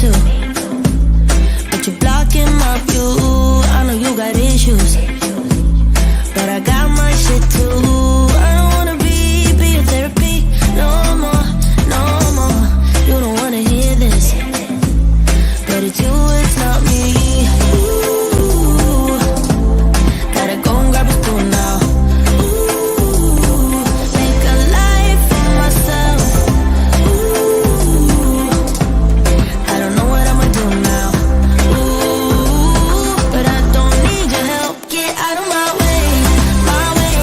too. But you're blocking my view. I know you got issues, but I got my shit too. I don't wanna be your therapy no more, no more. You don't wanna hear this, but it's you, it's not me. Ooh, gotta go and grab a spoon now. Ooh, make a life for myself. Ooh, I don't know what I'ma do now. Ooh, but I don't need your help. Get out of my way, my way.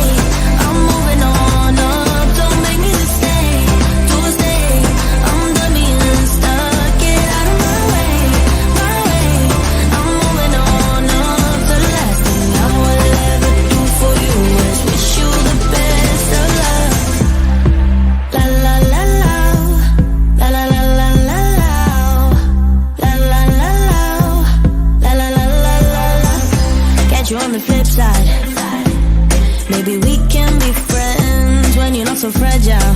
I'm moving on up. Don't make me stay, to stay. I'm done being stuck. Get out of my way, my way. I'm moving on up. The last thing I will ever do for you is wish you the best of luck. La la la la, la la la la la la, la la la la, la la la la la. Catch you on the flip side. Maybe we can be friends when you're not so fragile.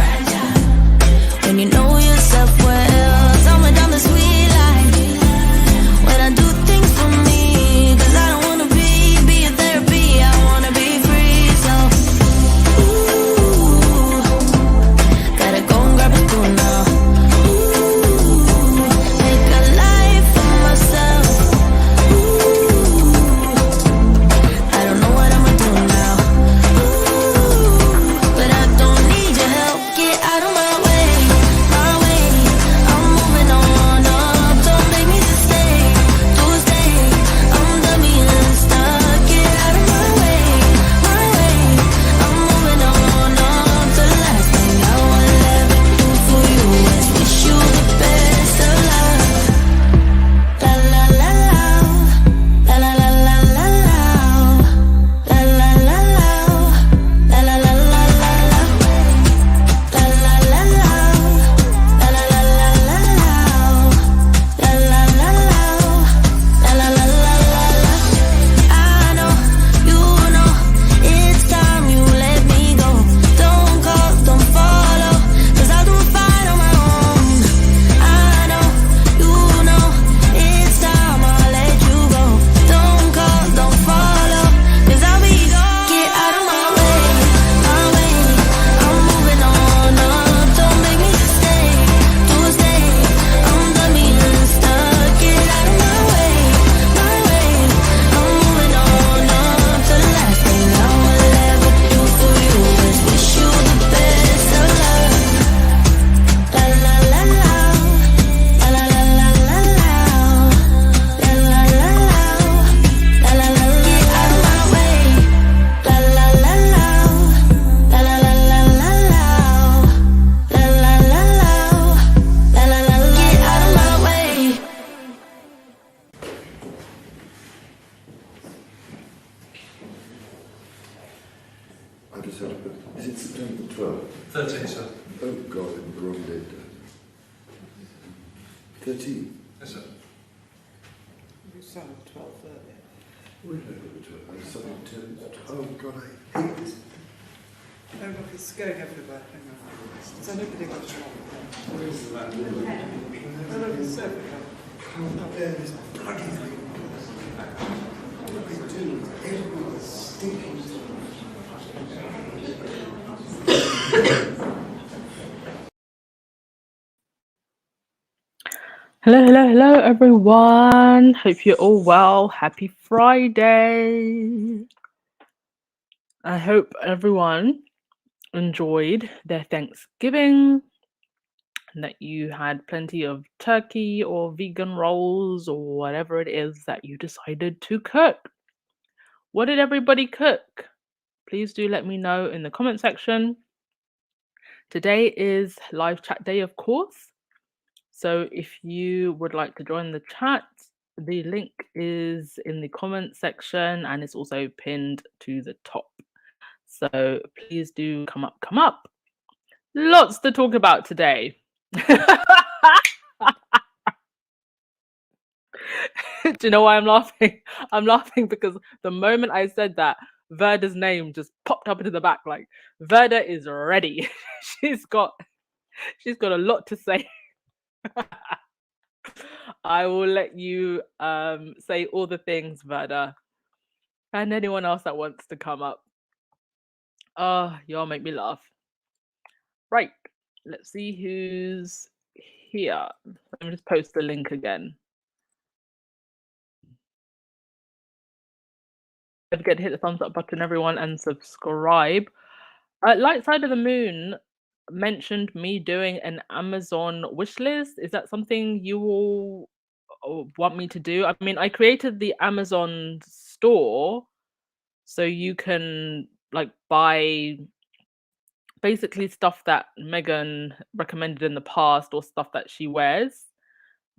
When you know yourself well, somewhere down the sweet line. When I do things for me, 'cause I don't wanna be your therapy. I wanna be free, so ooh, gotta go and grab a spoon now. Ooh, make a life for myself. Ooh, I don't know what I'ma do now. Ooh, but I don't need your help. Get out of my way, my way. I'm moving on up. Don't make me stay, to stay. I'm done being stuck. Get out of my way, my way. I'm moving on up. The last thing I will ever do for you is wish you the best of luck. La la la la, la la la la la la, la la la la, la la la la la la, la la la la, la la la la, la la la la la, la la la la la la, la la la la la la, la la la la la la, la la la la la la, la la la la la la, la la la la la la, la la la la la la, la la la la la la, la la la la la la, la la la la la la, la la la la la la, la la la la la la, la la la la la la, la la la la la la, la la la la la la, I know, you know, it's time you let me go. Don't call, don't follow, 'cause I'll do it fine on my own. I know, you know, it's time I'll let you go. Don't call, don't follow, 'cause I'll be gone. Get out of my way, my way. I'm moving on up. Don't make me stay, to stay. I'm done being stuck. Get out of my way, my way. I'm moving on up. The last thing I will ever do for you is wish you the best of luck. La la la la, la la la la la la, la la la la, la la la. Get out of my way, la la la la, la la la la la la, la la la la, la la la. Get out of my way. I just had a book. Is it September 12th? 13, sir. Oh God, I'm the wrong date. 13? Yes, sir. You saw 12:30. Where did I go to? I was something 10. Oh God, I hate this. Oh, look, it's going everywhere. Hang on. So nobody got it wrong. Oh, look, it's everywhere. Can't bear this bloody thing. What they do is everyone's stinking. Hello, everyone. Hope you're all well. Happy Friday. I hope everyone enjoyed their Thanksgiving and that you had plenty of turkey or vegan rolls or whatever it is that you decided to cook. What did everybody cook? Please do let me know in the comment section. Today is live chat day, of course. So if you would like to join the chat, the link is in the comment section and it's also pinned to the top. So please do come up. Lots to talk about today. Do you know why I'm laughing? I'm laughing because the moment I said that, Verda's name just popped up into the back. Like, Verda is ready. She's got a lot to say. I will let you say all the things, Vada, and anyone else that wants to come up. Oh, y'all make me laugh. Right, let's see who's here. Let me just post the link again. Don't forget to hit the thumbs up button, everyone, and subscribe. Light Side of the Moon mentioned me doing an Amazon wish list. Is that something you all want me to do? I mean, I created the Amazon store so you can like buy basically stuff that Meghan recommended in the past or stuff that she wears.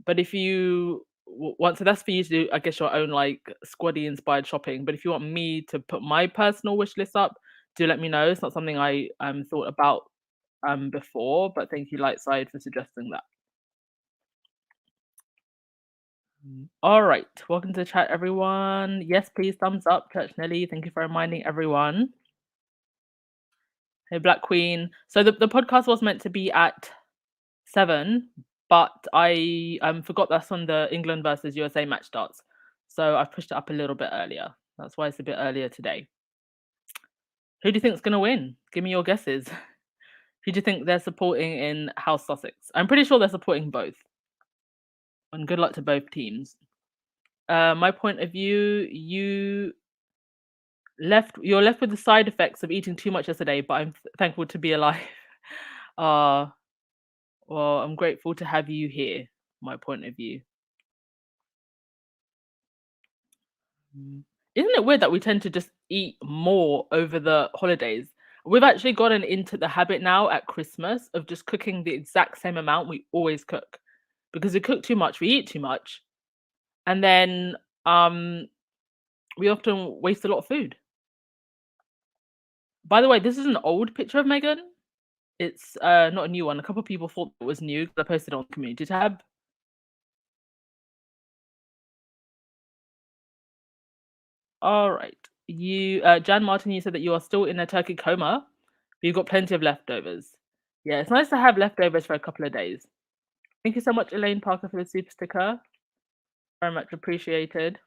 But if you want, so that's for you to do, I guess, your own like squaddy inspired shopping. But if you want me to put my personal wish list up, do let me know. It's not something I thought about before, but thank you, Lightside, for suggesting that. All right, welcome to the chat, everyone. Yes, please, thumbs up, Church Nelly. Thank you for reminding everyone. Hey, Black Queen. So the podcast was meant to be at 7, but I forgot that's when the England versus USA match starts. So I've pushed it up a little bit earlier. That's why it's a bit earlier today. Who do you think is going to win? Give me your guesses. Who do you think they're supporting in House Sussex? I'm pretty sure they're supporting both. And good luck to both teams. My point of view, you're left with the side effects of eating too much yesterday, but I'm thankful to be alive. Well, I'm grateful to have you here. My point of view. Isn't it weird that we tend to just eat more over the holidays? We've actually gotten into the habit now at Christmas of just cooking the exact same amount we always cook. Because we cook too much, we eat too much, and then we often waste a lot of food. By the way, this is an old picture of Meghan. It's not a new one. A couple of people thought it was new because I posted it on the community tab. All right. You, Jan Martin, you said that you are still in a turkey coma, but you've got plenty of leftovers. Yeah, it's nice to have leftovers for a couple of days. Thank you so much, Elaine Parker, for the super sticker. Very much appreciated.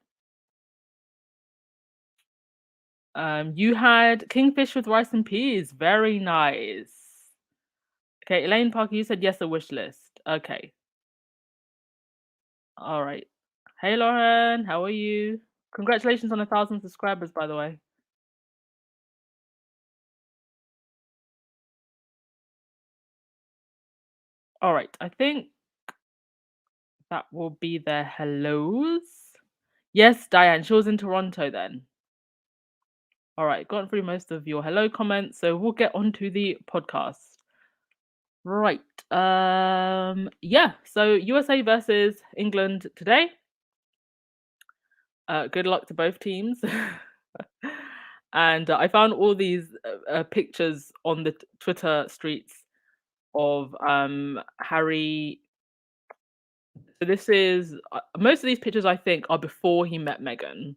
You had kingfish with rice and peas. Very nice. Okay, Elaine Parker, you said yes, a wish list. Okay. All right. Hey, Lauren, how are you? Congratulations on 1,000 subscribers, by the way. All right, I think that will be their hellos. Yes, Diane, she was in Toronto then. All right, gone through most of your hello comments, so we'll get on to the podcast. Right. Yeah, so USA versus England today. Good luck to both teams. And I found all these pictures on the Twitter streets of Harry. So this is most of these pictures I think are before he met Meghan.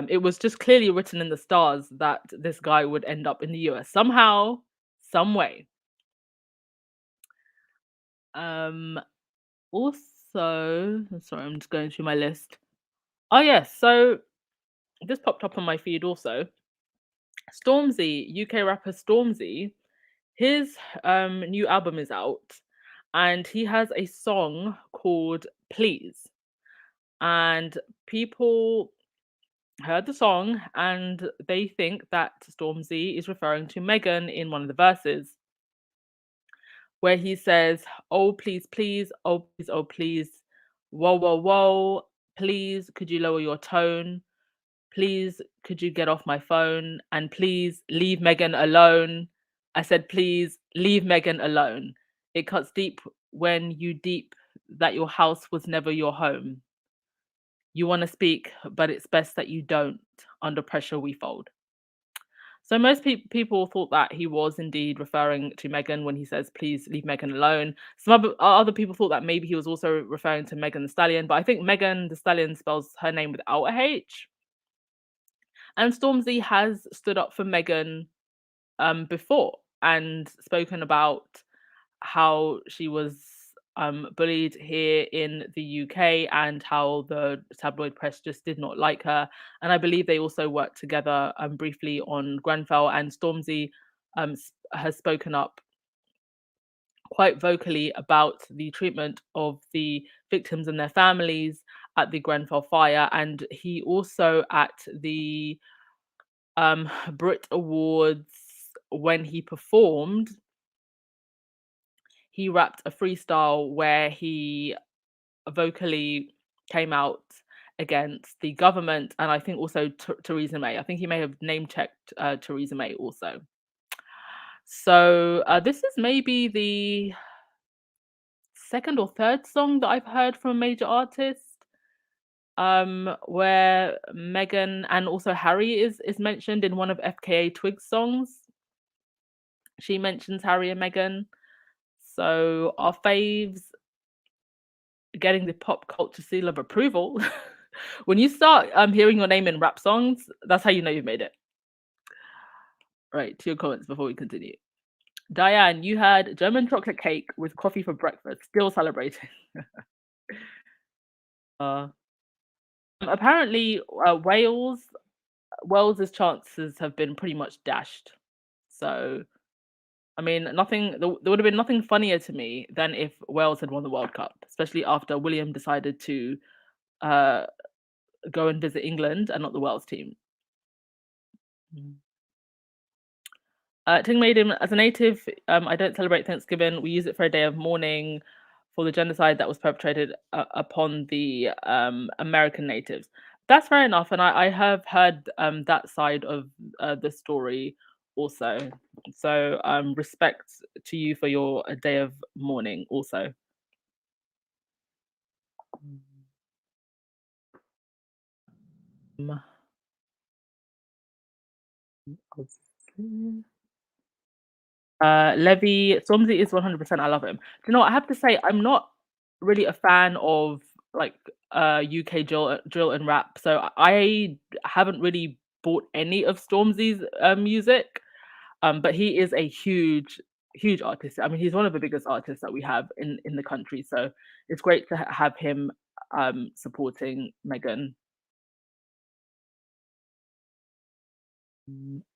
It was just clearly written in the stars that this guy would end up in the US somehow, some way. Also, sorry, I'm just going through my list. Oh yes, so this popped up on my feed also. Stormzy, UK rapper Stormzy, his new album is out, and he has a song called Please. And people heard the song and they think that Stormzy is referring to Meghan in one of the verses, where he says, "Oh, please, please, oh, please, whoa, whoa, whoa, please, could you lower your tone? Please, could you get off my phone? And please, leave Meghan alone." I said, "Please, leave Meghan alone. It cuts deep when you deep that your house was never your home. You want to speak, but it's best that you don't. Under pressure, we fold." So most people thought that he was indeed referring to Meghan when he says, "Please leave Meghan alone." Some other people thought that maybe he was also referring to Megan Thee Stallion, but I think Megan Thee Stallion spells her name without a H. And Stormzy has stood up for Meghan before and spoken about how she was bullied here in the UK, and how the tabloid press just did not like her. And I believe they also worked together briefly on Grenfell, and Stormzy has spoken up quite vocally about the treatment of the victims and their families at the Grenfell fire. And he also, at the Brit Awards, when he performed, he rapped a freestyle where he vocally came out against the government, and I think also Theresa May. I think he may have name checked Theresa May also. So this is maybe the second or third song that I've heard from a major artist where Meghan and also Harry is mentioned in one of FKA Twig's songs. She mentions Harry and Meghan. So our faves getting the pop culture seal of approval. When you start hearing your name in rap songs, that's how you know you've made it. Right, to your comments before we continue. Diane, you had German chocolate cake with coffee for breakfast. Still celebrating. Apparently, Wales's chances have been pretty much dashed. So, I mean, there would have been nothing funnier to me than if Wales had won the World Cup, especially after William decided to go and visit England and not the Wales team. Ting Maiden, as a native, I don't celebrate Thanksgiving. We use it for a day of mourning for the genocide that was perpetrated upon the American natives. That's fair enough, and I have heard that side of the story also. So respect to you for your day of mourning also. Levy, Stormzy is 100%. I love him. Do you know what? I have to say, I'm not really a fan of like UK drill and rap, so I haven't really bought any of Stormzy's music. But he is a huge artist. I mean, he's one of the biggest artists that we have in the country. So it's great to have him supporting Meghan.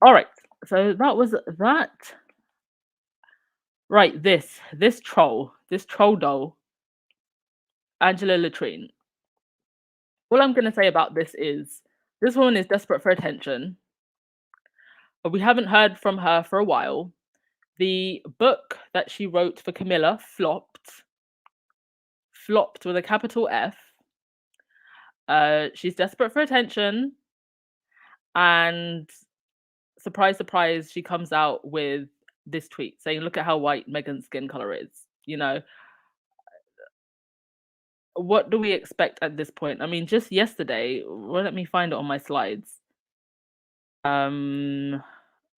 All right. So that was that. Right, this troll doll, Angela Latrine. All I'm gonna say about this is this woman is desperate for attention. We haven't heard from her for a while. The book that she wrote for Camilla flopped with a capital F. She's desperate for attention, and surprise, surprise, she comes out with this tweet saying, "Look at how white Meghan's skin color is." You know, what do we expect at this point? I mean, just yesterday, well, let me find it on my slides.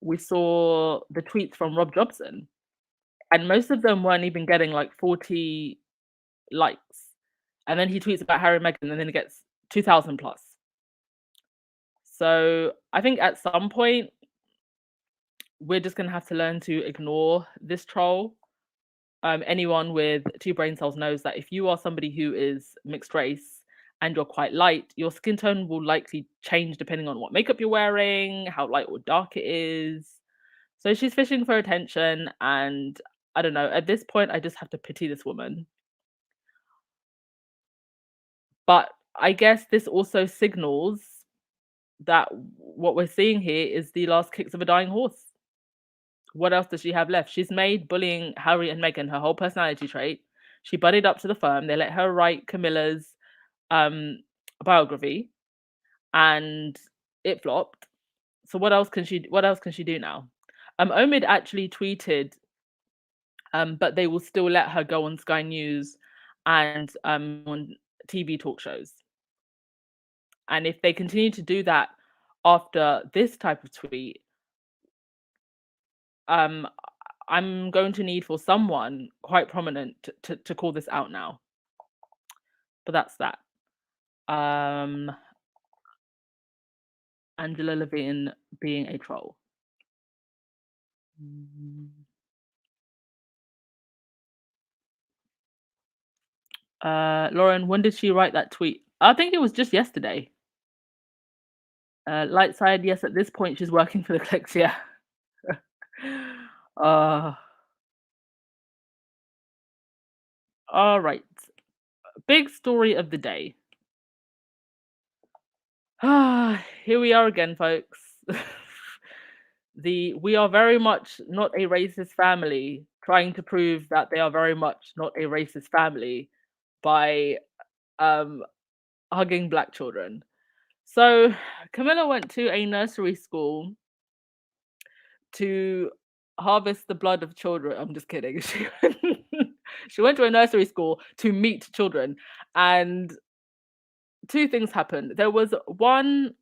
We saw the tweets from Rob Jobson, and most of them weren't even getting like 40 likes. And then he tweets about Harry and Meghan, and then it gets 2,000 plus. So I think at some point, we're just gonna have to learn to ignore this troll. Anyone with two brain cells knows that if you are somebody who is mixed race and you're quite light, your skin tone will likely change depending on what makeup you're wearing, how light or dark it is. So she's fishing for attention, and I don't know. At this point, I just have to pity this woman. But I guess this also signals that what we're seeing here is the last kicks of a dying horse. What else does she have left? She's made bullying Harry and Meghan her whole personality trait. She buddied up to the firm. They let her write Camilla's biography, and it flopped. So what else can she do now? Omid actually tweeted, but they will still let her go on Sky News and on TV talk shows. And if they continue to do that after this type of tweet, I'm going to need for someone quite prominent to call this out now. But that's that. Angela Levin being a troll. Lauren, when did she write that tweet? I think it was just yesterday. Light side, yes, at this point she's working for the clicks, yeah. uh, all right. Big story of the day. Here we are again, folks. We are very much not a racist family, trying to prove that they are very much not a racist family by hugging black children. So Camilla went to a nursery school to harvest the blood of children. I'm just kidding. She went to a nursery school to meet children, and two things happened. There was one.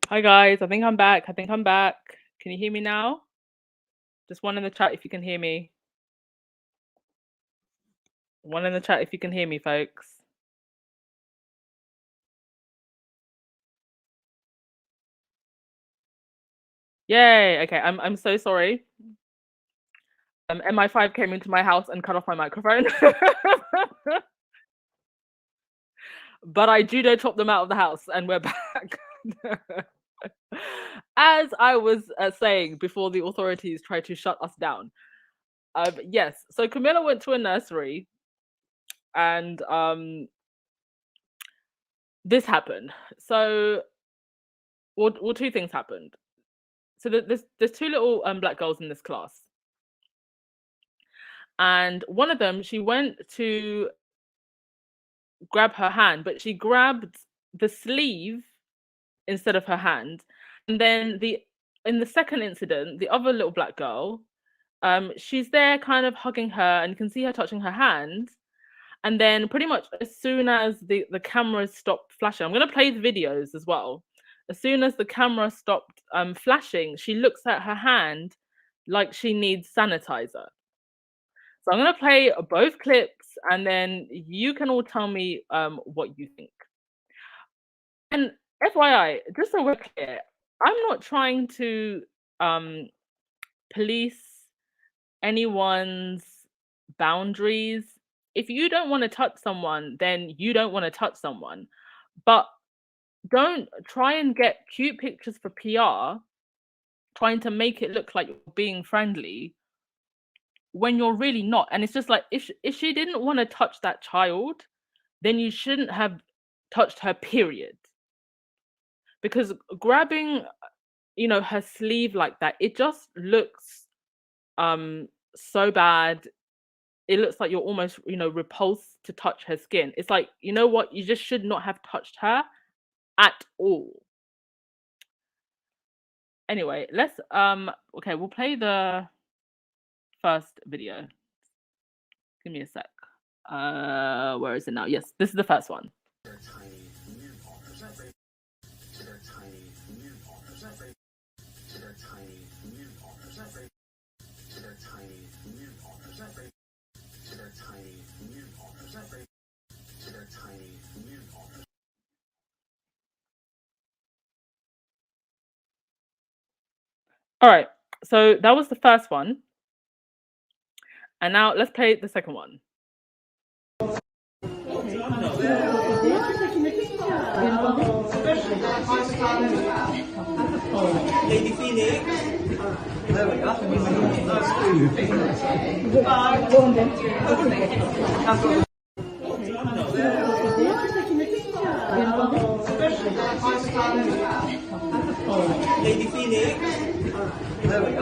Hi guys, I think I'm back. Can you hear me now? Just one in the chat if you can hear me. One in the chat if you can hear me, folks. Yay! Okay, I'm so sorry. MI5 came into my house and cut off my microphone. But I judo chopped them out of the house, and we're back. As I was saying before the authorities tried to shut us down. Yes, so Camilla went to a nursery, and this happened. So, well, two things happened. So there's two little black girls in this class, and one of them, she went to grab her hand, but she grabbed the sleeve instead of her hand. And then in the second incident, the other little black girl, she's there kind of hugging her, and you can see her touching her hand. And then pretty much as soon as the cameras stopped flashing, I'm gonna play the videos as well. As soon as the camera stopped flashing, she looks at her hand like she needs sanitizer. So I'm gonna play both clips, and then you can all tell me what you think. And FYI, just so we're clear, I'm not trying to police anyone's boundaries. If you don't want to touch someone, then you don't want to touch someone. But don't try and get cute pictures for PR, trying to make it look like you're being friendly when you're really not. And it's just like, if she didn't want to touch that child, then you shouldn't have touched her, period. Because grabbing, her sleeve like that, it just looks so bad. It looks like you're almost, repulsed to touch her skin. It's like, you know what? You just should not have touched her at all. Anyway, let's okay, we'll play the first video. Give me a sec. Where is it now? Yes, this is the first one. All right. So that was the first one. And now let's play the second one. Lady Phoenix. There we go. Lady Phoenix. There we go.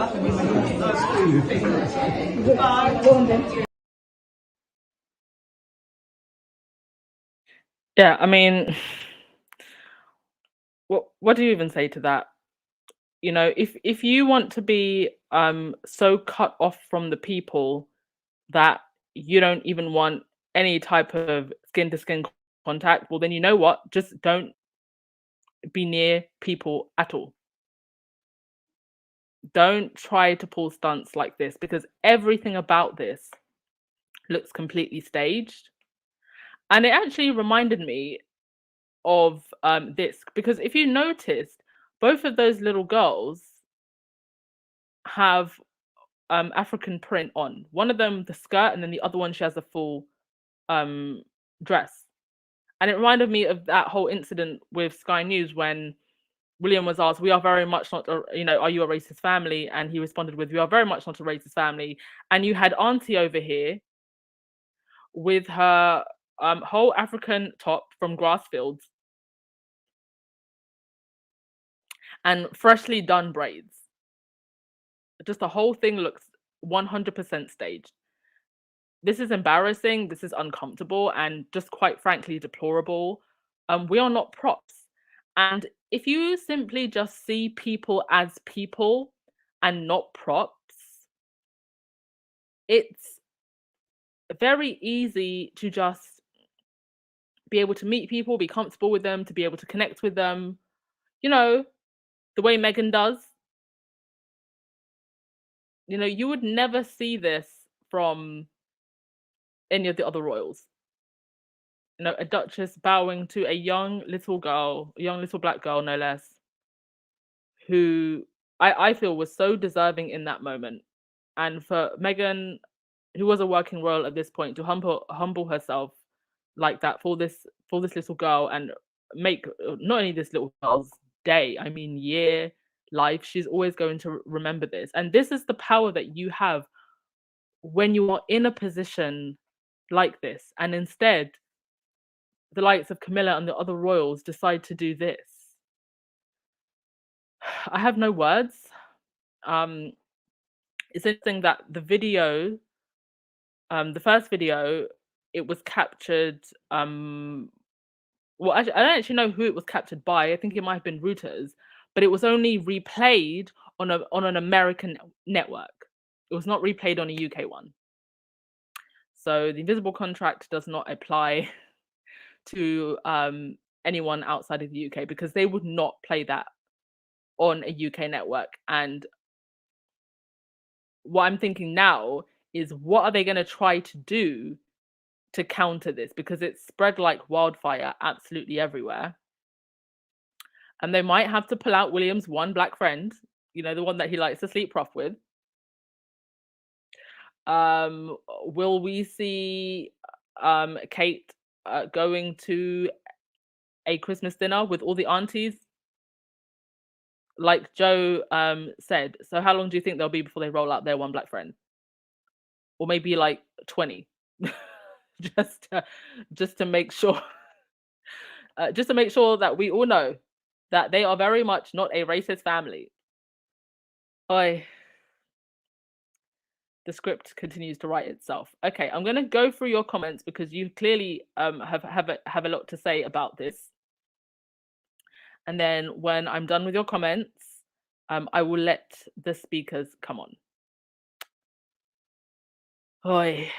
Yeah, I mean, what do you even say to that? You know, if you want to be so cut off from the people that you don't even want any type of skin to skin contact, well then you know what? Just don't be near people at all. Don't try to pull stunts like this because everything about this looks completely staged. And it actually reminded me of this because if you noticed, both of those little girls have African print on. One of them the skirt, and then the other one she has a full dress. And it reminded me of that whole incident with Sky News when William was asked, "We are very much not, are you a racist family?" And he responded with, "We are very much not a racist family." And you had Auntie over here with her whole African top from Grassfields and freshly done braids. Just the whole thing looks 100% staged. This is embarrassing, this is uncomfortable, and just quite frankly deplorable. We are not props. And if you simply just see people as people and not props, it's very easy to just be able to meet people, be comfortable with them, to be able to connect with them, you know, the way Meghan does. You know, you would never see this from any of the other royals. You know, a duchess bowing to a young little girl, a young little black girl, no less, who I feel was so deserving in that moment. And for Meghan, who was a working royal at this point, to humble herself like that for this little girl and make not only this little girl's day, I mean year, life, she's always going to remember this. And this is the power that you have when you are in a position like this. And instead, the likes of Camilla and the other royals decide to do this. I have no words. Um, it's interesting that the video, the first video, it was captured. Well, actually, I don't actually know who it was captured by. I think it might have been Reuters, but it was only replayed on an American network. It was not replayed on a UK one. So the invisible contract does not apply to anyone outside of the UK because they would not play that on a UK network. And what I'm thinking now is, what are they going to try to do to counter this? Because it's spread like wildfire absolutely everywhere. And they might have to pull out William's one black friend, you know, the one that he likes to sleep rough with. Will we see Kate going to a Christmas dinner with all the aunties? Like Joe said, so how long do you think they'll be before they roll out their one black friend? Or maybe like 20. just to make sure just to make sure that we all know that they are very much not a racist family. Oi. The script continues to write itself. Okay, I'm going to go through your comments because you clearly have a lot to say about this. And then when I'm done with your comments, I will let the speakers come on. Oi.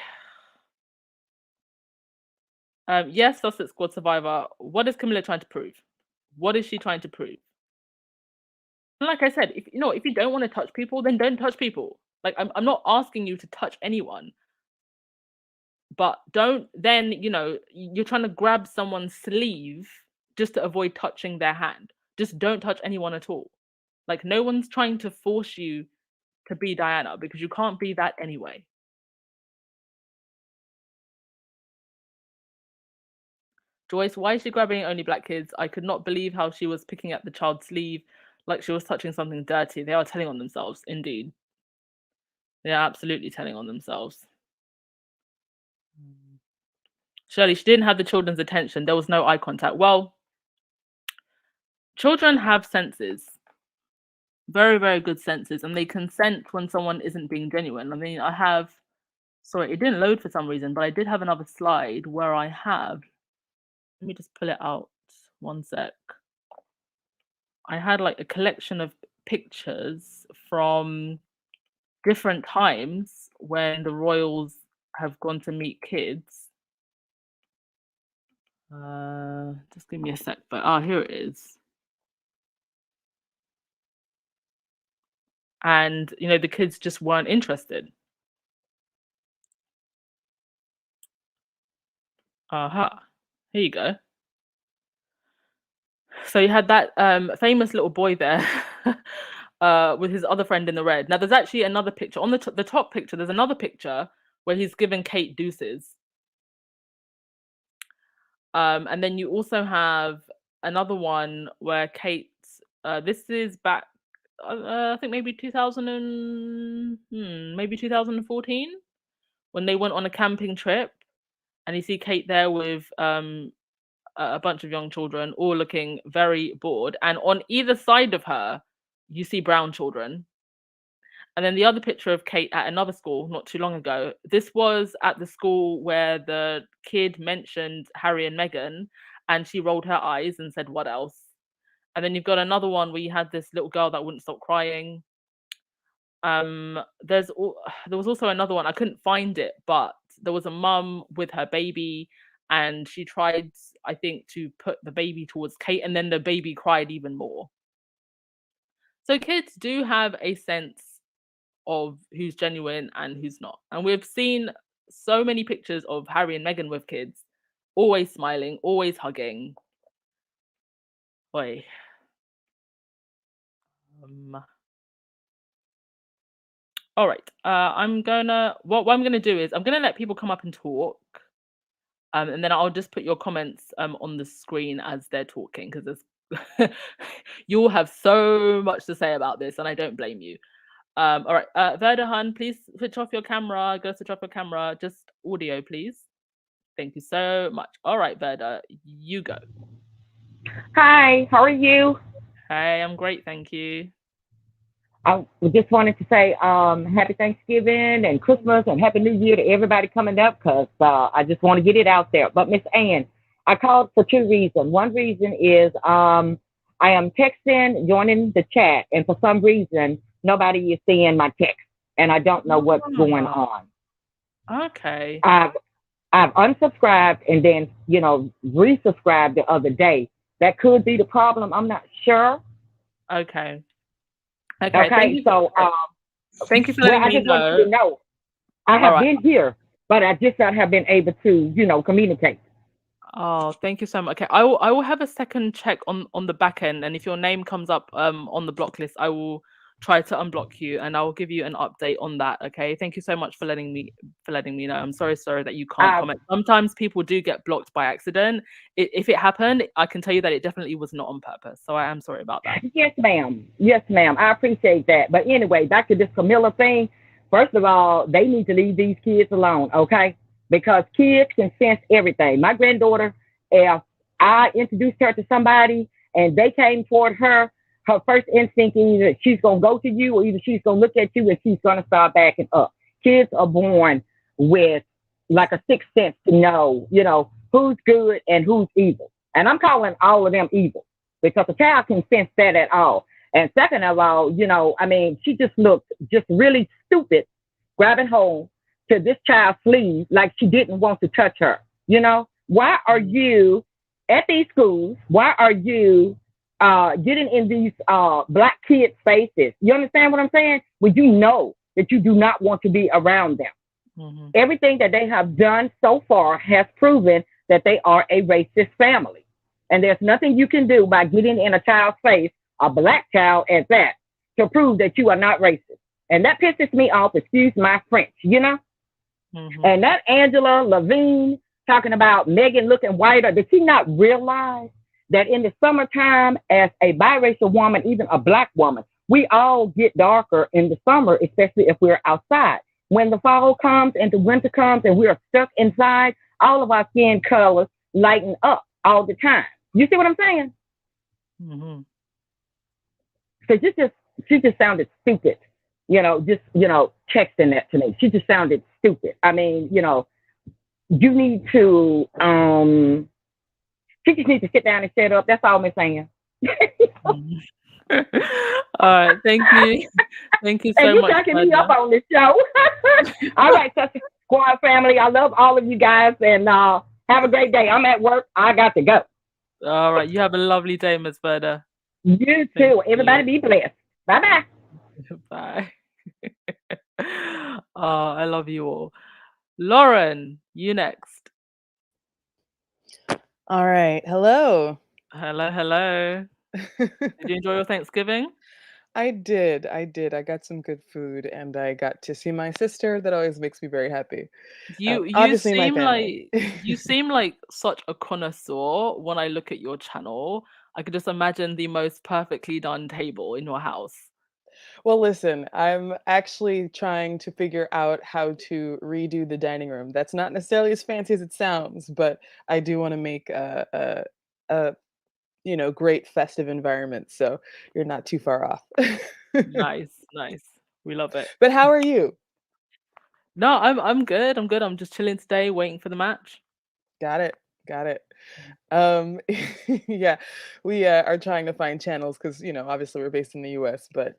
Yes, Sussex Squad Survivor. What is Camilla trying to prove? What is she trying to prove? And like I said, if you don't want to touch people, then don't touch people. Like I'm not asking you to touch anyone. But don't then, you're trying to grab someone's sleeve just to avoid touching their hand. Just don't touch anyone at all. Like, no one's trying to force you to be Diana because you can't be that anyway. Joyce, why is she grabbing only black kids? I could not believe how she was picking at the child's sleeve like she was touching something dirty. They are telling on themselves, indeed. They are absolutely telling on themselves. Shirley, she didn't have the children's attention. There was no eye contact. Well, children have senses. Very, very good senses. And they consent when someone isn't being genuine. I mean, I have... Sorry, it didn't load for some reason, but I did have another slide where I have... Let me just pull it out. One sec. I had like a collection of pictures from different times when the royals have gone to meet kids. Just give me a sec. But here it is. And you know, the kids just weren't interested. Aha. Here you go. So you had that famous little boy there with his other friend in the red. Now there's actually another picture on the top picture. There's another picture where he's giving Kate deuces. And then you also have another one where Kate. This is back. I think maybe 2014 when they went on a camping trip, and you see Kate there with a bunch of young children, all looking very bored. And on either side of her, you see brown children. And then the other picture of Kate at another school not too long ago. This was at the school where the kid mentioned Harry and Meghan, and she rolled her eyes and said, "What else?" And then you've got another one where you had this little girl that wouldn't stop crying. There was also another one. I couldn't find it, but there was a mum with her baby, and she tried, I think, to put the baby towards Kate, and then the baby cried even more. So kids do have a sense of who's genuine and who's not. And we've seen so many pictures of Harry and Meghan with kids, always smiling, always hugging. Boy. All right. What I'm gonna do is I'm gonna let people come up and talk. And then I'll just put your comments on the screen as they're talking, because you all have so much to say about this, and I don't blame you. All right, Verdahan, please switch off your camera. Go switch off your camera. Just audio, please. Thank you so much. All right, Verda, you go. Hi, how are you? Hey, I'm great, thank you. I just wanted to say happy Thanksgiving and Christmas and Happy New Year to everybody coming up, because I just want to get it out there. But Miss Ann, I called for two reasons. One reason is I am texting, joining the chat, and for some reason, nobody is seeing my text, and I don't know what's going on. Okay. I've unsubscribed and then, resubscribed the other day. That could be the problem. I'm not sure. Okay. Okay. So, thank you for letting me know. I just want you to know, I have been here, but I just not have been able to, communicate. Oh, thank you so much. Okay, I will have a second check on the back end, and if your name comes up on the block list, I will try to unblock you, and I will give you an update on that. Okay, thank you so much for letting me know. I'm sorry that you can't comment. Sometimes people do get blocked by accident. If it happened, I can tell you that it definitely was not on purpose. So I am sorry about that. Yes, ma'am. Yes, ma'am. I appreciate that. But anyway, back to this Camilla thing. First of all, they need to leave these kids alone, okay? Because kids can sense everything. My granddaughter, if I introduced her to somebody and they came toward her first instinct is either she's going to go to you or either she's going to look at you and she's going to start backing up. Kids are born with like a sixth sense to know, who's good and who's evil. And I'm calling all of them evil because a child can sense that at all. And second of all, she just looked just really stupid grabbing hold to this child's sleeve like she didn't want to touch her. Why are you at these schools? Why are you getting in these black kids' faces? You understand what I'm saying? When you know that you do not want to be around them. Mm-hmm. Everything that they have done so far has proven that they are a racist family. And there's nothing you can do by getting in a child's face a black child at that, to prove that you are not racist. And that pisses me off, excuse my French, you know? Mm-hmm. And that Angela Levin talking about Meghan looking whiter, did she not realize that in the summertime, as a biracial woman, even a black woman, we all get darker in the summer, especially if we're outside. When the fall comes and the winter comes and we are stuck inside, all of our skin colors lighten up all the time. You see what I'm saying? Mm-hmm. So she just sounded stupid, just texting that to me. She just sounded stupid. I mean, you need to she just needs to sit down and shut up. That's all I'm saying. Mhm. All right, thank you. Thank you And so you much, cracking me up Brenda. on this show. All right, Sister Squad family. I love all of you guys and have a great day. I'm at work. I got to go. All right, you have a lovely day, Miss Brenda. You Thank too. Everybody you. be blessed. Bye bye. Bye. Oh, I love you all. Lauren, you next. All right. Hello. Hello, hello. Did you enjoy your Thanksgiving? I did. I did. I got some good food and I got to see my sister. That always makes me very happy. You Obviously, my seem family. like such a connoisseur when I look at your channel. I could just imagine the most perfectly done table in your house. Well, listen, I'm actually trying to figure out how to redo the dining room. That's not necessarily as fancy as it sounds, but I do want to make a great festive environment. So you're not too far off. Nice, nice. We love it. But how are you? No, I'm good. I'm good. I'm just chilling today, waiting for the match. Got it. Got it. Um, yeah, we are trying to find channels because, obviously we're based in the US, but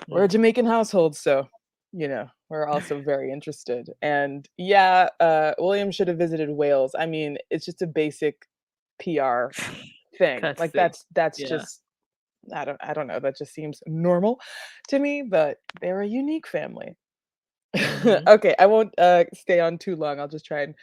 we're a Mm. Jamaican household. So, we're also very interested. And yeah, William should have visited Wales. I mean, it's just a basic PR thing. Like Courtesy. that's Yeah. just I don't know. That just seems normal to me, but they're a unique family. Hmm. Okay, I won't stay on too long. I'll just try and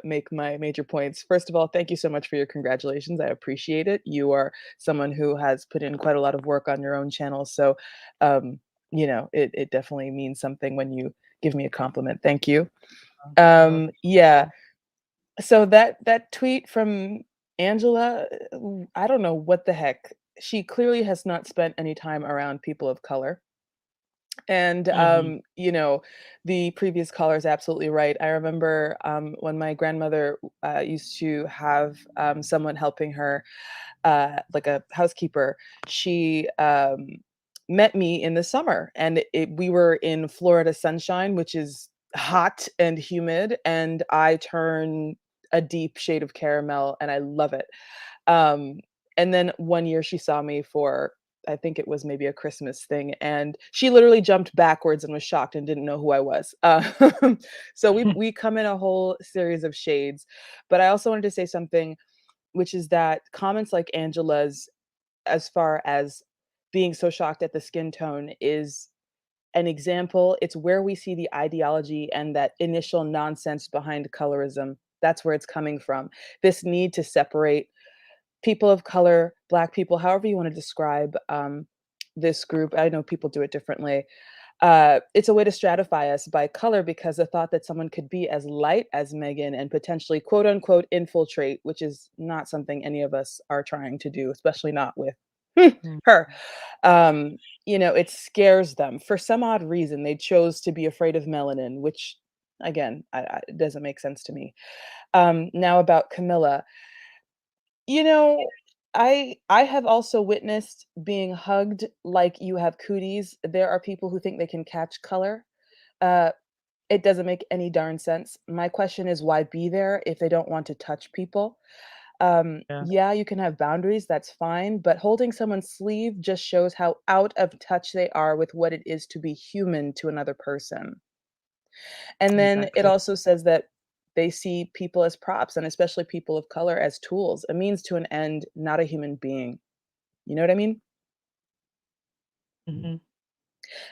make my major points. First of all, thank you so much for your congratulations. I appreciate it. You are someone who has put in quite a lot of work on your own channel. So, it definitely means something when you give me a compliment. Thank you. Yeah. Sure. So that tweet from Angela, I don't know what the heck. She clearly has not spent any time around people of color. And, Hmm. the previous caller is absolutely right. I remember when my grandmother used to have someone helping her, like a housekeeper. She met me in the summer, and we were in Florida sunshine, which is hot and humid, and I turn a deep shade of caramel, and I love it. Um, and then one year she saw me for, I think it was maybe a Christmas thing, and she literally jumped backwards and was shocked and didn't know who I was. So we come in a whole series of shades. But I also wanted to say something, which is that comments like Angela's, as far as being so shocked at the skin tone, is an example. It's where we see the ideology and that initial nonsense behind colorism. That's where it's coming from. This need to separate people of color, Black people, however you want to describe this group. I know people do it differently. It's a way to stratify us by color, because the thought that someone could be as light as Meghan and potentially quote unquote infiltrate, which is not something any of us are trying to do, especially not with her. It scares them. For some odd reason, they chose to be afraid of melanin, which again, it doesn't make sense to me. Now about Camilla. You know, I have also witnessed being hugged like you have cooties. There are people who think they can catch color. Uh, it doesn't make any darn sense. My question is, why be there if they don't want to touch people? Yeah. Yeah, you can have boundaries, that's fine, but holding someone's sleeve just shows how out of touch they are with what it is to be human to another person. And then it Exactly. also says that they see people as props, and especially people of color as tools, a means to an end, not a human being. You know what I mean? Hmm.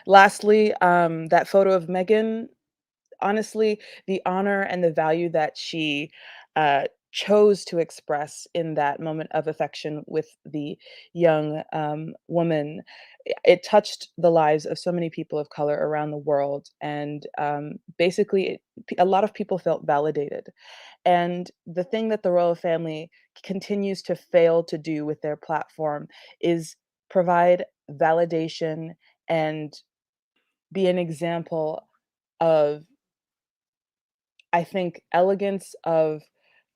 Lastly, that photo of Meghan, honestly, the honor and the value that she uh, chose to express in that moment of affection with the young woman. It touched the lives of so many people of color around the world, and basically, a lot of people felt validated. And the thing that the royal family continues to fail to do with their platform is provide validation and be an example of, I think, elegance, of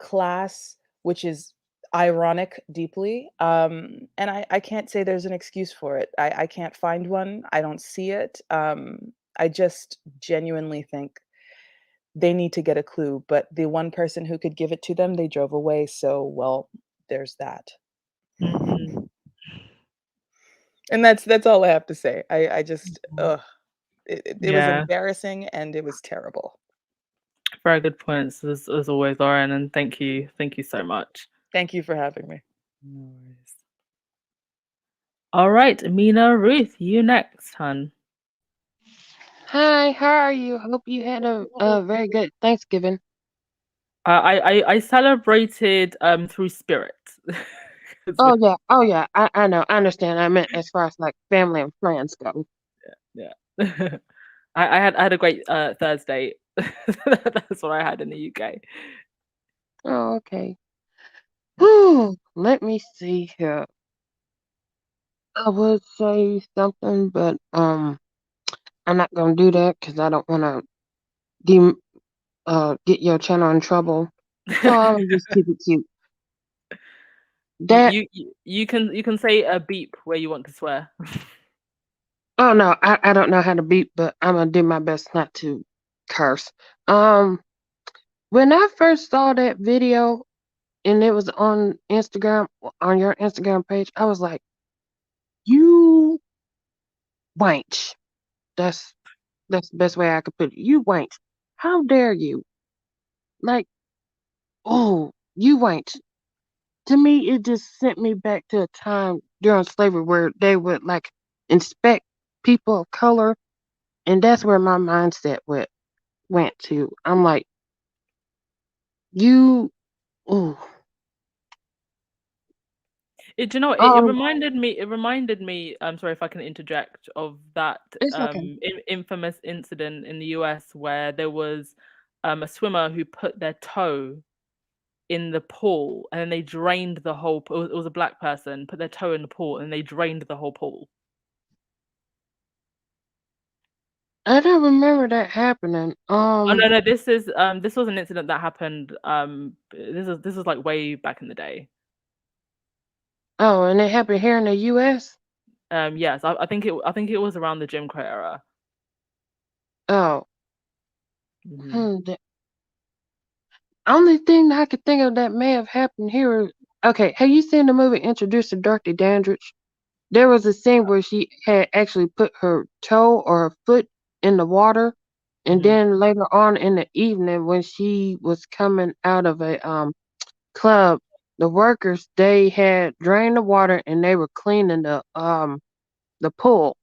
class, which is ironic deeply. And I can't say there's an excuse for it. I can't find one. I don't see it. I just genuinely think they need to get a clue, but the one person who could give it to them, they drove away. So, well, there's that. Hmm. And that's all I have to say. I just, ugh, it was Yeah, embarrassing and it was terrible. very good points as always, Lauren, and thank you so much. Thank you for having me. No worries. All right, Mina, Ruth, you next, hun. Hi, how are you? Hope you had a very good Thanksgiving. I celebrated through spirit. 'Cause Oh yeah, I know, I understand. I meant as far as like family and friends go. yeah. I had a great Thursday. That's what I had in the UK. Oh, okay. Whew, let me see here. I would say something, but I'm not gonna do that because I don't want to get your channel in trouble. So I'm gonna just keep it cute. That You can say a beep where you want to swear. oh no, I don't know how to beat, but I'm gonna do my best not to curse. Um, when I first saw that video and it was on Instagram, on your Instagram page, I was like, you wench. That's that's the best way I could put it. You wench. How dare you? Like, oh, you wench. To me, it just sent me back to a time during slavery where they would like inspect people of color, and that's where my mindset went to. I'm like, you, oh, Do you know what? It um, reminded me. It reminded me. I'm sorry if I can interject. Of that it's okay. infamous incident in the US where there was a swimmer who put their toe in the pool and then they drained the whole pool. It was a black person put their toe in the pool and they drained the whole pool. I don't remember that happening. Oh no, no, this was an incident that happened. This is like way back in the day. Oh, and it happened here in the U.S. Yes, I think it was around the Jim Crow era. Oh, Hmm. the only thing that I could think of that may have happened here. Okay, have you seen the movie Introduced to Dorothy Dandridge? There was a scene where she had actually put her toe or her foot in the water, and Hmm. then later on in the evening, when she was coming out of a club, the workers they had drained the water and they were cleaning the pool.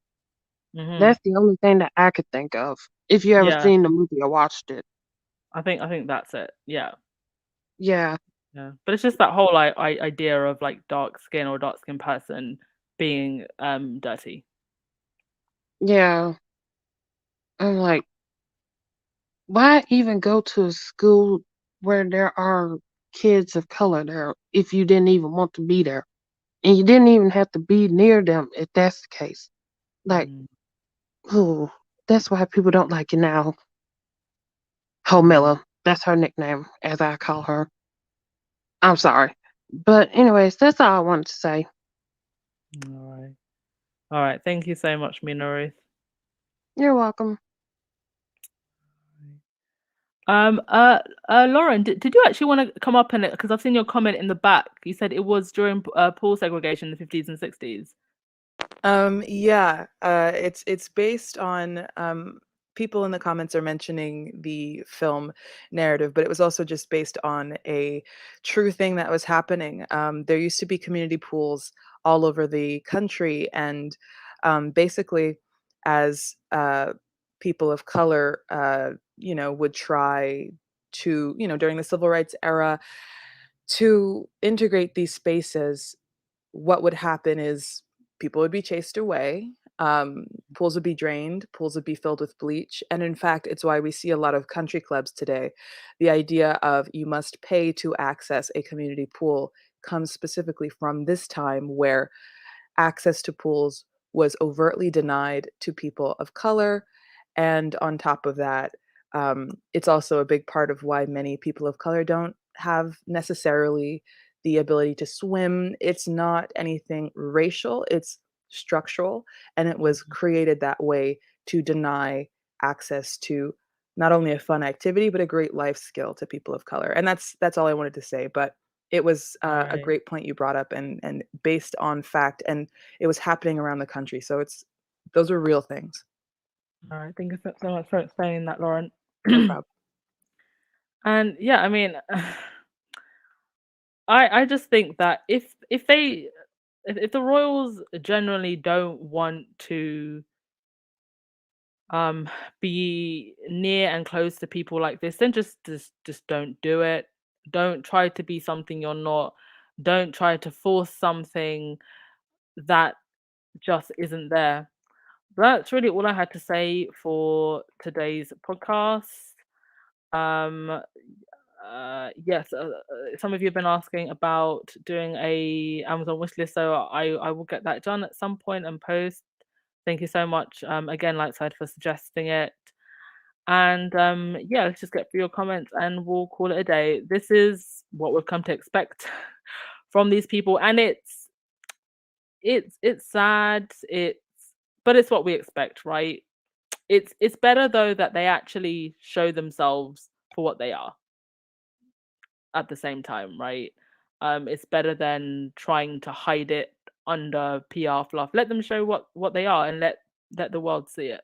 Hmm. That's the only thing that I could think of. If you ever Yeah, seen the movie or watched it, I think that's it. Yeah, yeah, yeah. But it's just that whole idea of like dark skin or dark skin person being dirty. yeah. I'm like, why even go to a school where there are kids of color there if you didn't even want to be there? And you didn't even have to be near them if that's the case. Like, Mm, ooh, that's why people don't like you now. mm. Homilla. That's her nickname, as I call her. I'm sorry. But anyways, that's all I wanted to say. All right, all right. Thank you so much, Mina Ruth. You're welcome. Um, uh, Lauren, did you actually want to come up in it? Because I've seen your comment in the back. You said it was during pool segregation in the 50s and 60s. Yeah, it's based on people in the comments are mentioning the film narrative, but it was also just based on a true thing that was happening. There used to be community pools all over the country, and basically, as people of color, would try to, during the civil rights era, to integrate these spaces, what would happen is people would be chased away, pools would be drained, pools would be filled with bleach. And in fact, it's why we see a lot of country clubs today. The idea of you must pay to access a community pool comes specifically from this time where access to pools was overtly denied to people of color. And on top of that, it's also a big part of why many people of color don't have necessarily the ability to swim. It's not anything racial, it's structural. And it was created that way to deny access to not only a fun activity, but a great life skill to people of color. And that's all I wanted to say. But it was a Right. great point you brought up and based on fact, and it was happening around the country. So it's those are real things. All right. Thank you so much for explaining that, Lauren. No problem. And yeah, I mean, I just think that if the royals generally don't want to be near and close to people like this, then just don't do it. Don't try to be something you're not. Don't try to force something that just isn't there. That's really all I had to say for today's podcast. Um, yes, some of you have been asking about doing a Amazon wishlist, so I will get that done at some point and post. Thank you so much, again, Lightside, for suggesting it. And yeah, let's just get through your comments and we'll call it a day. This is what we've come to expect from these people, and it's sad. But it's what we expect, right? It's better though that they actually show themselves for what they are at the same time, right? It's better than trying to hide it under PR fluff. Let them show what they are and let the world see it.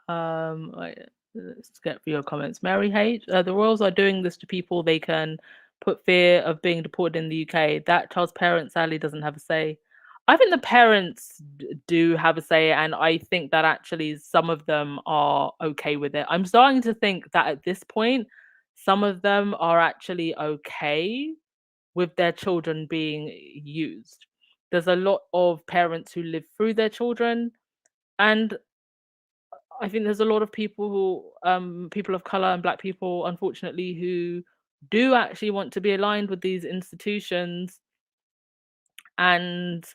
Wait, let's get through your comments. Mary H. The royals are doing this to people they can put fear of being deported in the UK. That child's parent sadly doesn't have a say. I think the parents do have a say, and I think that actually some of them are okay with it. I'm starting to think that at this point, some of them are actually okay with their children being used. There's a lot of parents who live through their children, and I think there's a lot of people people of color and black people, unfortunately, who do actually want to be aligned with these institutions and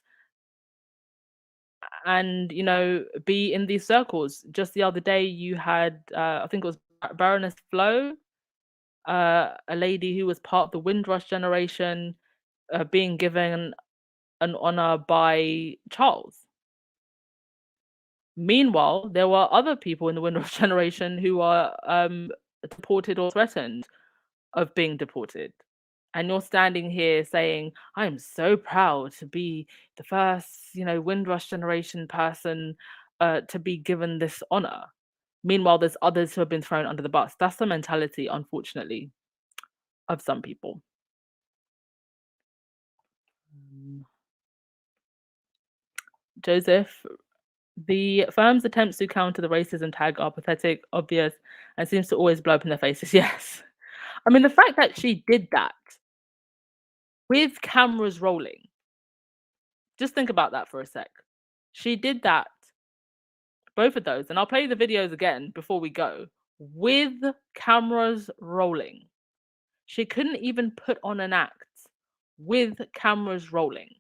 be in these circles. Just the other day, you had I think it was Baroness Flo, a lady who was part of the Windrush generation, being given an honor by Charles. Meanwhile, there were other people in the Windrush generation who are deported or threatened of being deported. And you're standing here saying, I am so proud to be the first, Windrush generation person to be given this honor. Meanwhile, there's others who have been thrown under the bus. That's the mentality, unfortunately, of some people. Joseph, the firm's attempts to counter the racism tag are pathetic, obvious, and seems to always blow up in their faces. Yes. I mean, the fact that she did that with cameras rolling, just think about that for a sec. She did that, both of those, and I'll play the videos again before we go, with cameras rolling. She couldn't even put on an act with cameras rolling.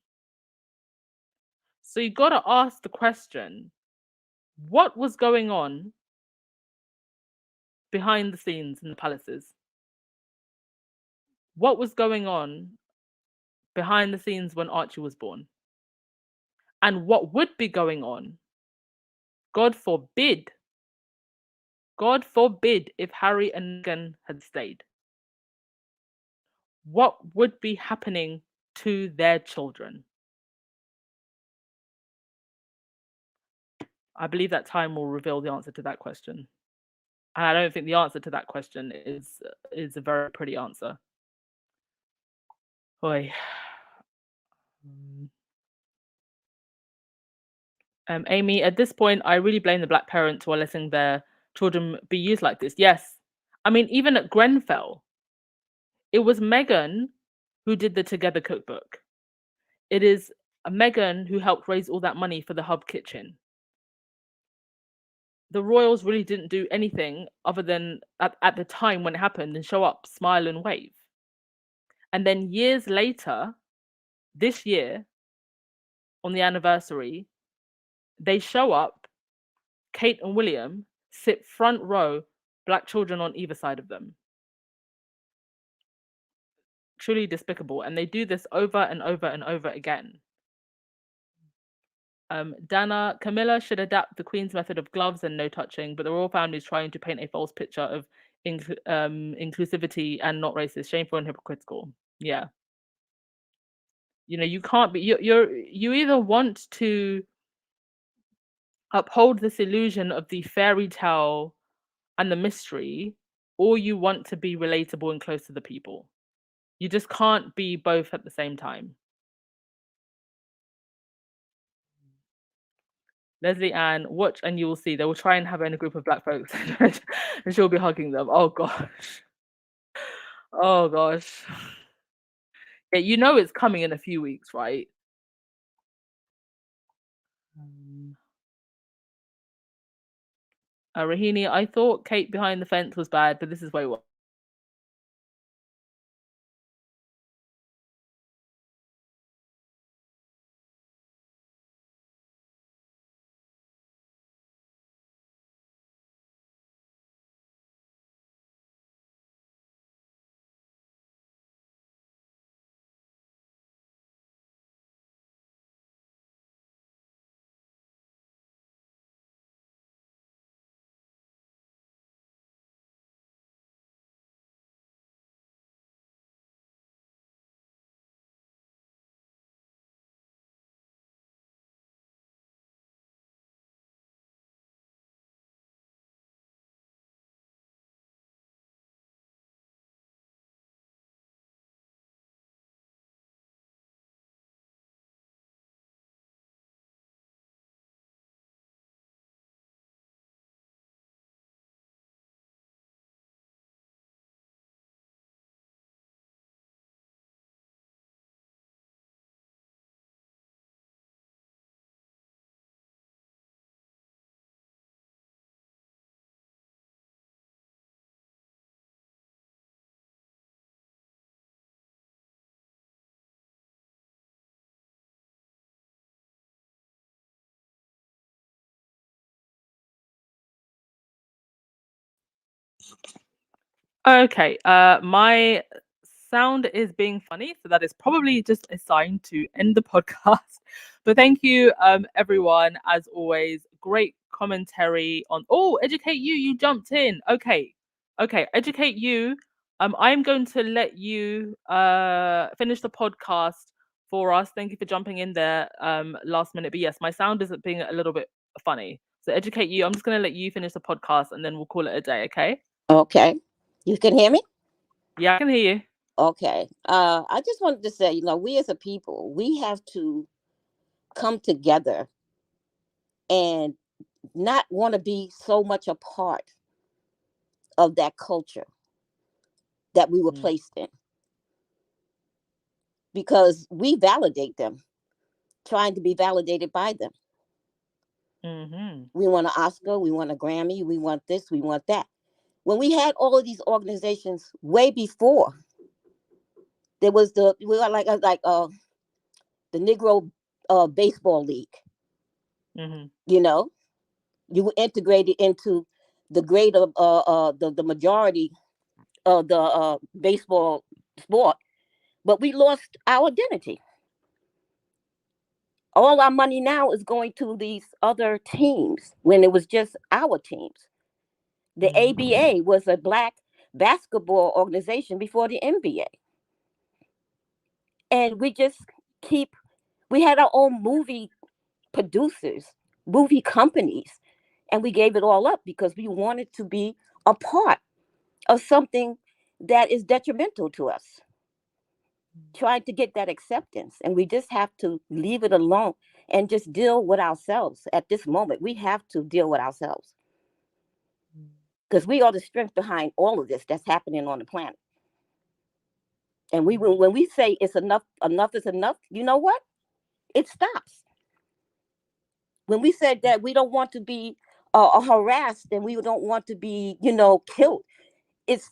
So you got to ask the question, what was going on behind the scenes in the palaces? What was going on behind the scenes when Archie was born? And what would be going on, God forbid, if Harry and Meghan had stayed? What would be happening to their children? I believe that time will reveal the answer to that question. And I don't think the answer to that question is a very pretty answer. Boy. Amy, at this point, I really blame the black parents who are letting their children be used like this. Yes, I mean, even at Grenfell, it was Meghan who did the Together cookbook. It is Meghan who helped raise all that money for the Hub Kitchen. The royals really didn't do anything other than at the time when it happened and show up, smile, and wave. And then years later, this year, on the anniversary, they show up, Kate and William sit front row, black children on either side of them. Truly despicable. And they do this over and over and over again. Dana, Camilla should adapt the Queen's method of gloves and no touching, but the royal family is trying to paint a false picture of inclusivity and not racist. Shameful and hypocritical. Yeah. You know, you can't be. You either want to uphold this illusion of the fairy tale and the mystery, or you want to be relatable and close to the people. You just can't be both at the same time. Leslie Ann, watch and you will see. They will try and have her in a group of black folks and she'll be hugging them. Oh gosh. Oh gosh. Yeah, you know it's coming in a few weeks, right? Rahini, I thought Kate behind the fence was bad, but this is way worse. Okay, my sound is being funny, so that is probably just a sign to end the podcast. But thank you, everyone, as always. Great commentary on. Oh, educate you. You jumped in. Okay, educate you. I'm going to let you finish the podcast for us. Thank you for jumping in there last minute. But yes, my sound is being a little bit funny. So educate you. I'm just going to let you finish the podcast, and then we'll call it a day. Okay. Okay. You can hear me? Yeah, I can hear you. Okay. I just wanted to say, we as a people, we have to come together and not want to be so much a part of that culture that we were placed in. Because we validate them, trying to be validated by them. We want an Oscar, we want a Grammy, we want this, we want that. When we had all of these organizations way before, there was the Negro Baseball League. You were integrated into the greater the majority of the baseball sport, but we lost our identity. All our money now is going to these other teams when it was just our teams. The ABA was a black basketball organization before the NBA. And we had our own movie producers, movie companies, and we gave it all up because we wanted to be a part of something that is detrimental to us, trying to get that acceptance. And we just have to leave it alone and just deal with ourselves at this moment. We have to deal with ourselves. because we are the strength behind all of this that's happening on the planet. And when we say it's enough is enough, you know what? It stops. When we said that we don't want to be harassed and we don't want to be, killed, it's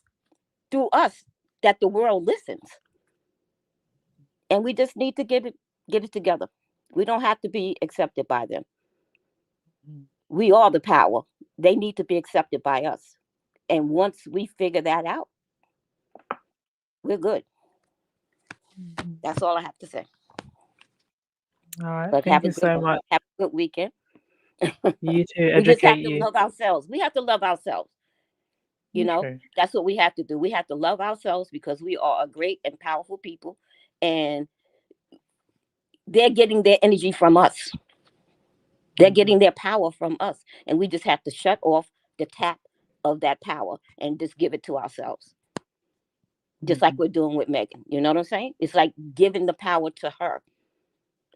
through us that the world listens. And we just need to get it together. We don't have to be accepted by them. We are the power. They need to be accepted by us. And once we figure that out, we're good. That's all I have to say. All right. But Thank you so much. Have a good weekend. You too. We just have Educate to you. love ourselves. We have to love ourselves. Okay. That's what we have to do. We have to love ourselves because we are a great and powerful people. And they're getting their energy from us. They're getting their power from us. And we just have to shut off the tap of that power and just give it to ourselves. Just like we're doing with Meghan. You know what I'm saying? It's like giving the power to her.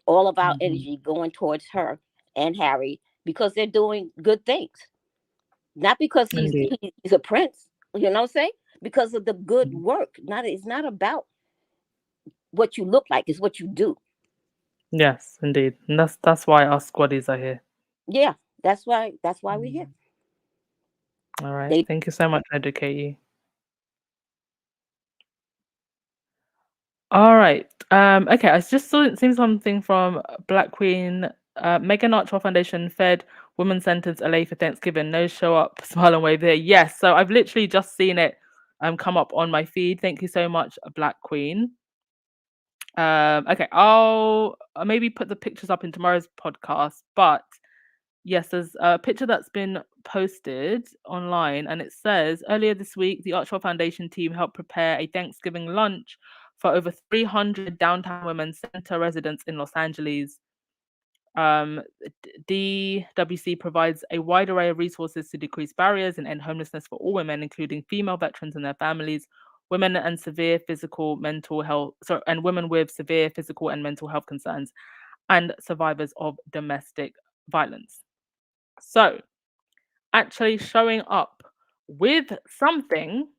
All of our energy going towards her and Harry because they're doing good things. Not because he's a prince. You know what I'm saying? Because of the good work. It's not about what you look like. It's what you do. Yes, indeed. And that's why our squaddies are here. Yeah, that's why we're here. All right. Thank you so much, Educate you. All right. Okay, I just seen something from Black Queen. Meghan Archer Foundation fed women sentenced LA for Thanksgiving. No show up, smile and wave here. Yes, so I've literally just seen it come up on my feed. Thank you so much, Black Queen. Okay, I'll maybe put the pictures up in tomorrow's podcast, but yes, there's a picture that's been posted online and it says earlier this week the Archer Foundation team helped prepare a Thanksgiving lunch for over 300 downtown women center residents in Los Angeles. DWC provides a wide array of resources to decrease barriers and end homelessness for all women, including female veterans and their families, women and severe physical, mental health, and women with severe physical and mental health concerns, and survivors of domestic violence. So, actually showing up with something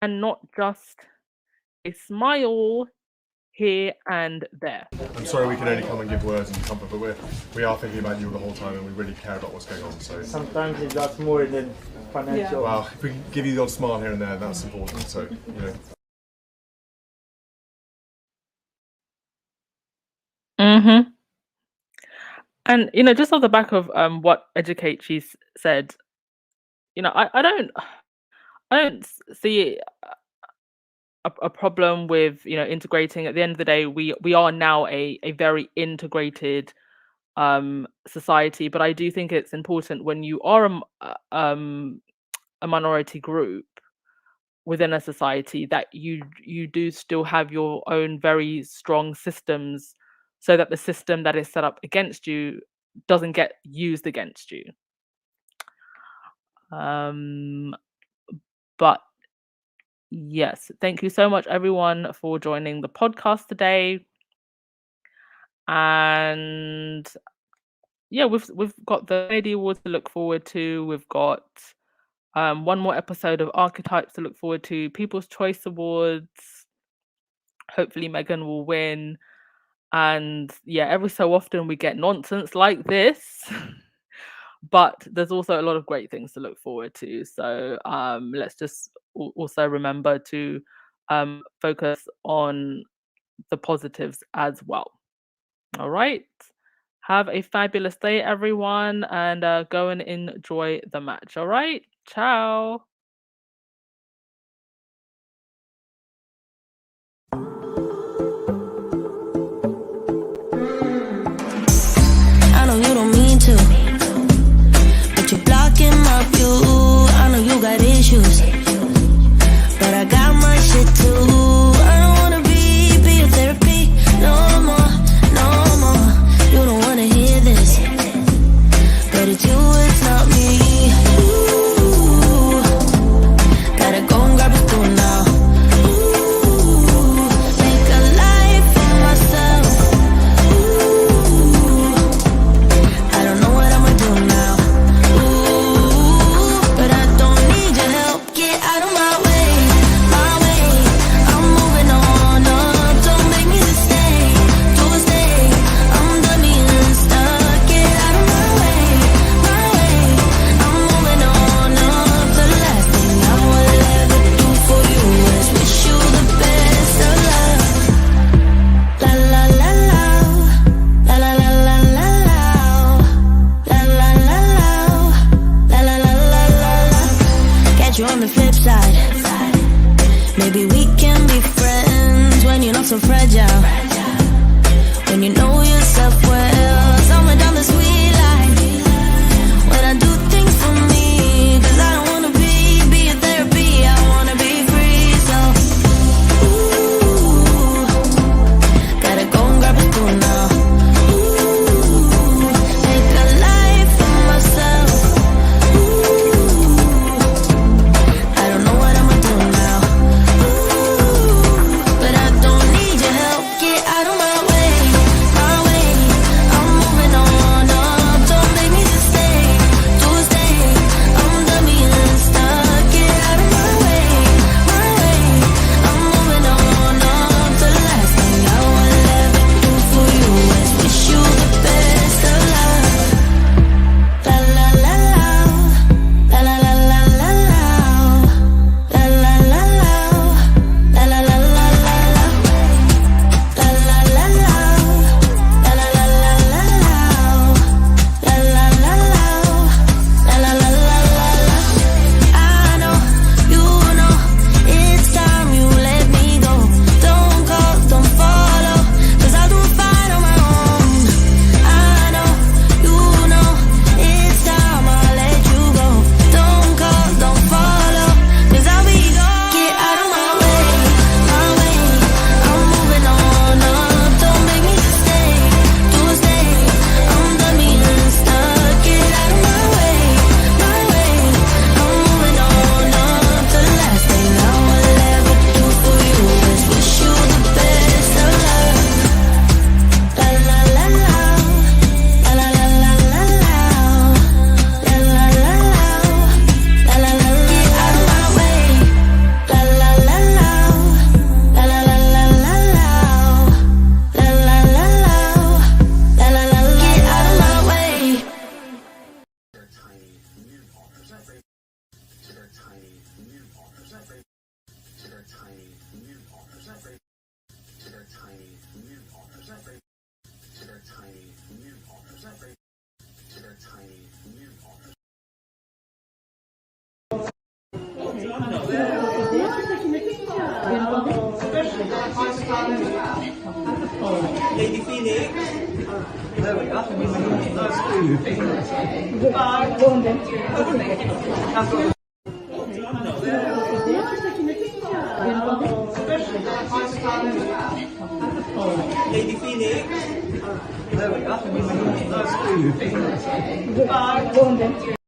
and not just a smile here and there. I'm sorry we can only come and give words and comfort, but we are thinking about you the whole time and we really care about what's going on. So sometimes it's lots more than financial. Well, if we can give you the odd smile here and there, that's important. So, And just off the back of what Educate she said, I don't see a problem with integrating. At the end of the day, we are now a very integrated society, but I do think it's important when you are a minority group within a society that you do still have your own very strong systems, so that the system that is set up against you doesn't get used against you. But yes, thank you so much everyone for joining the podcast today. And yeah, we've got the Lady Awards to look forward to. We've got one more episode of Archetypes to look forward to. People's Choice Awards. Hopefully Meghan will win. And yeah, every so often we get nonsense like this. But there's also a lot of great things to look forward to. So let's just also remember to focus on the positives as well. All right. Have a fabulous day, everyone, and go and enjoy the match. All right. Ciao. I know you don't mean to, but you're blocking my view. I know you got issues, but I got my shit too. I don't wanna be your therapy no more, no more. You don't wanna hear this, but it's you, it's not me. Ooh, gotta go and grab a spoon now. Ooh, make a life for myself. Ooh, I don't know what I'ma do now. Ooh, but I don't Lady Phoenix. There we go. Lady Phoenix. There we go.